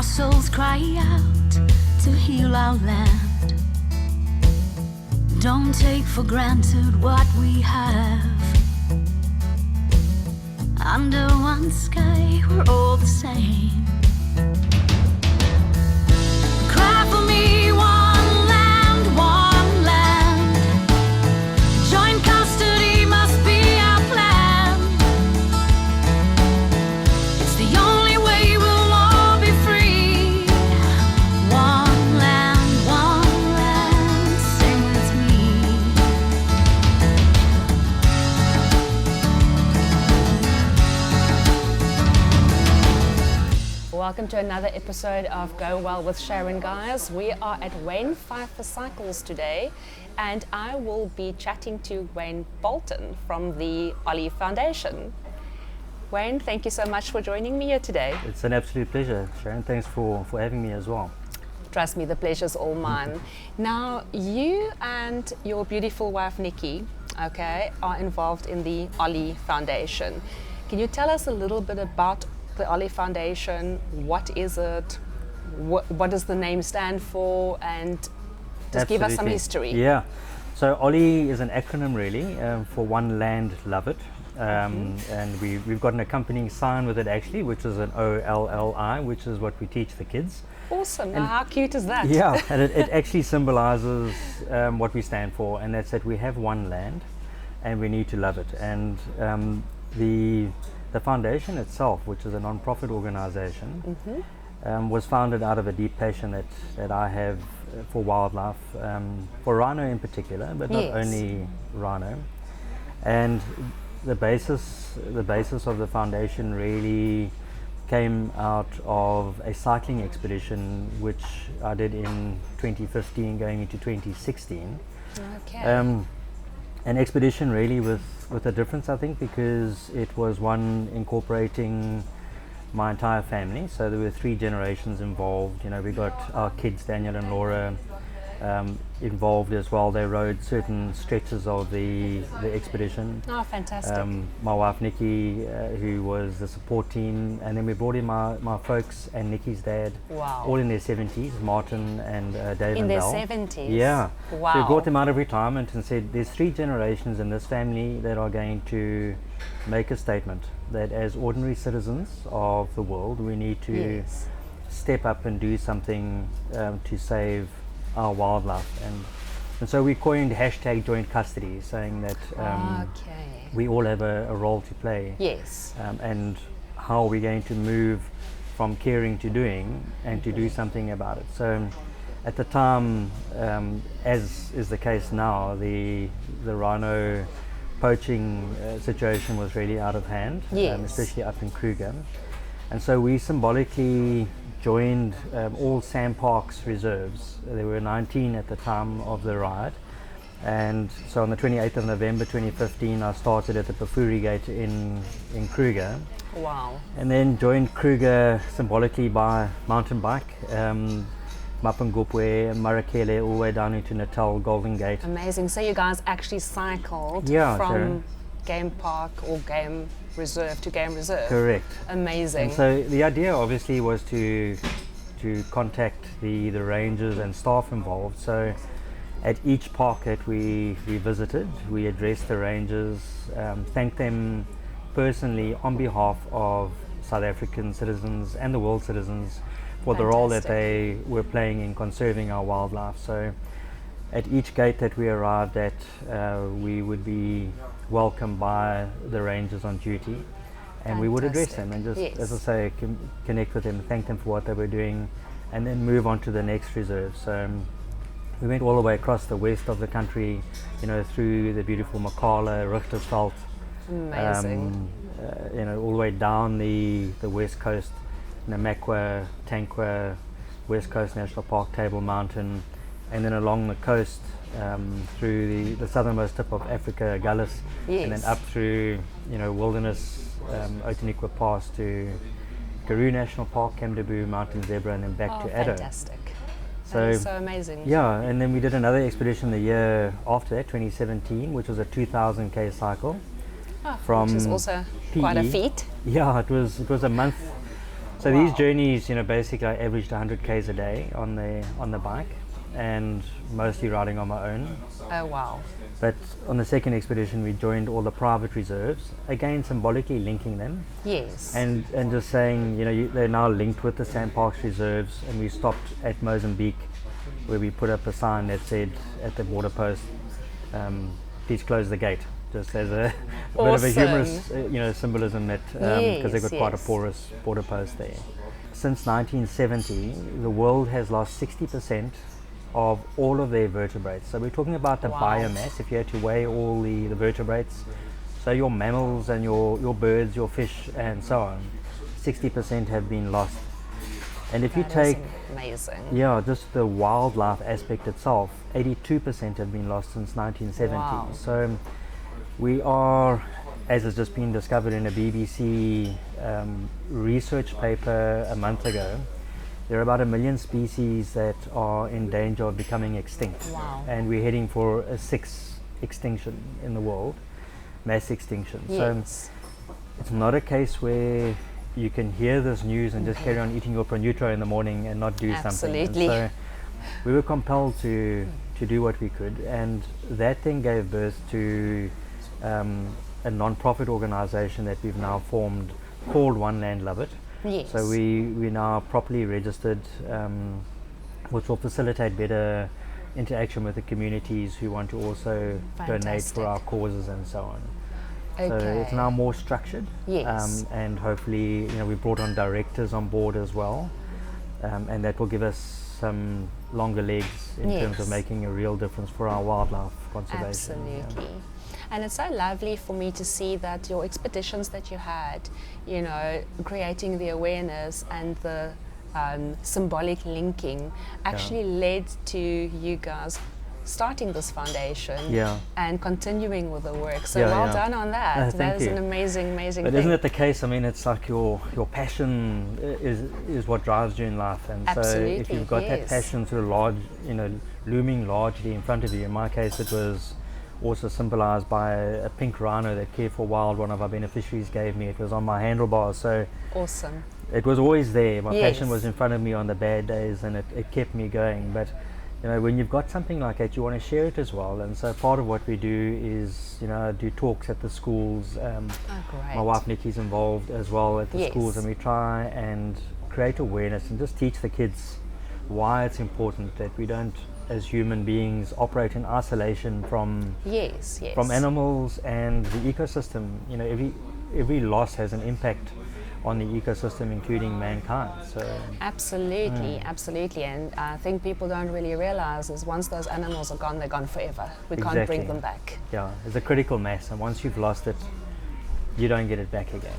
souls cry out to heal our land. Don't take for granted what we have. Under one sky, we're all the same. Cry for me, one land, one land. Joint custody must be our plan. It's the only way we'll all be free. One land, sing with me. Welcome to another episode of Go Well with Sharon, guys. We are at Wayne 5 for Cycles today, and I will be chatting to Wayne Bolton from the OLLI Foundation. Wayne, thank you so much for joining me here today. It's an absolute pleasure, Sharon. Thanks for having me as well. Trust me, the pleasure's all mine. Now, you and your beautiful wife, Nikki, are involved in the OLLI Foundation. Can you tell us a little bit about the OLLI Foundation? What is it? What does the name stand for? And just give us some history. Yeah. So OLLI is an acronym really for One Land, Love It. And we've got an accompanying sign with it actually, which is an OLLI, which is what we teach the kids. Awesome. Now, how cute is that? Yeah, and it actually symbolizes what we stand for, and that's that we have one land and we need to love it. And the foundation itself, which is a non-profit organization, was founded out of a deep passion that I have for wildlife, for rhino in particular, but not only rhino. And the basis of the foundation really came out of a cycling expedition which I did in 2015 going into 2016. Okay. An expedition really with a difference, I think, because it was one incorporating my entire family. So there were 3 generations involved. You know, we got our kids, Daniel and Laura, involved as well. They rode certain stretches of the expedition. Oh, fantastic. My wife Nikki, who was the support team, and then we brought in my folks and Nikki's dad, all in their 70s, Martin and Dave in and their Belle. 70s? Yeah. Wow. So we brought them out of retirement and said there's 3 generations in this family that are going to make a statement that as ordinary citizens of the world we need to step up and do something to save our wildlife, and so we coined hashtag joint custody, saying that we all have a role to play. Yes. And how are we going to move from caring to doing and to do something about it. So at the time, as is the case now, the rhino poaching situation was really out of hand, especially up in Kruger. And so we symbolically joined all SAMParks reserves. There were 19 at the time of the ride. And so on the 28th of November 2015, I started at the Pafuri Gate in Kruger. Wow. And then joined Kruger symbolically by mountain bike, Mapungubwe, Marakele, all the way down into Natal, Golden Gate. Amazing. So you guys actually cycled from game park or game reserve to game reserve. Correct. Amazing. And so the idea obviously was to contact the rangers and staff involved. So at each park that we visited, we addressed the rangers, thanked them personally on behalf of South African citizens and the world citizens for the role that they were playing in conserving our wildlife. So at each gate that we arrived at, we would be welcomed by the rangers on duty, and we would address them and just, as I say, connect with them, thank them for what they were doing, and then move on to the next reserve. So we went all the way across the west of the country, you know, through the beautiful Makala, Richtersveld, amazing. You know, all the way down the west coast, Namakwa, Tankwa, West Coast National Park, Table Mountain, and then along the coast through the southernmost tip of Africa, Gullis, and then up through, you know, wilderness, Outeniqua Pass to Karoo National Park, Kamdaboo, Mountain Zebra, and then back to Addo. Fantastic. That is so amazing. Yeah, and then we did another expedition the year after that, 2017, which was a 2,000k cycle. Which is also quite a feat. Yeah, it was a month. So these journeys, basically I averaged 100 k's a day on the bike, and mostly riding on my own. Oh wow. But on the second expedition, we joined all the private reserves, again symbolically linking them, Yes. and just saying, they're now linked with the Sandparks reserves. And we stopped at Mozambique, where we put up a sign that said at the border post, please close the gate, just as a bit of a humorous symbolism, that because they've got quite a porous border post there. Since 1970, the world has lost 60% of all of their vertebrates. So we're talking about the biomass. If you had to weigh all the vertebrates, so your mammals and your birds, your fish, and so on, 60% have been lost. And if you take, amazing. just the wildlife aspect itself, 82% have been lost since 1970. Wow. So we are, as has just been discovered in a BBC research paper a month ago, there are about 1 million species that are in danger of becoming extinct. Wow. And we're heading for a 6th extinction in the world, mass extinction. Yes. So it's not a case where you can hear this news and just carry on eating your Pronutro in the morning and not do something. Absolutely. And so we were compelled to do what we could, and that then gave birth to a non-profit organization that we've now formed called One Land Love It. Yes. So we're now properly registered, which will facilitate better interaction with the communities who want to also donate for our causes and so on. Okay. So it's now more structured, Yes. and hopefully, we brought on directors on board as well, and that will give us some longer legs in terms of making a real difference for our wildlife conservation. Absolutely. And it's so lovely for me to see that your expeditions that you had, creating the awareness and the symbolic linking actually led to you guys starting this foundation and continuing with the work. So well done on that. That is an amazing But thing. isn't it the case? I mean, it's like your passion is what drives you in life, and so if you've got that passion sort of large, looming largely in front of you. In my case, it was also symbolized by a pink rhino that Care for Wild, one of our beneficiaries, gave me. It was on my handlebars, so awesome. It was always there. My passion was in front of me on the bad days, and it kept me going. But when you've got something like that, you want to share it as well. And so part of what we do is do talks at the schools. My wife Nikki's involved as well at the schools, and we try and create awareness and just teach the kids why it's important that we don't, as human beings, operate in isolation from animals and the ecosystem. Every loss has an impact on the ecosystem, including mankind. So absolutely. And I think people don't really realize is once those animals are gone, they're gone forever. We can't bring them back. It's a critical mass, and once you've lost it, you don't get it back again.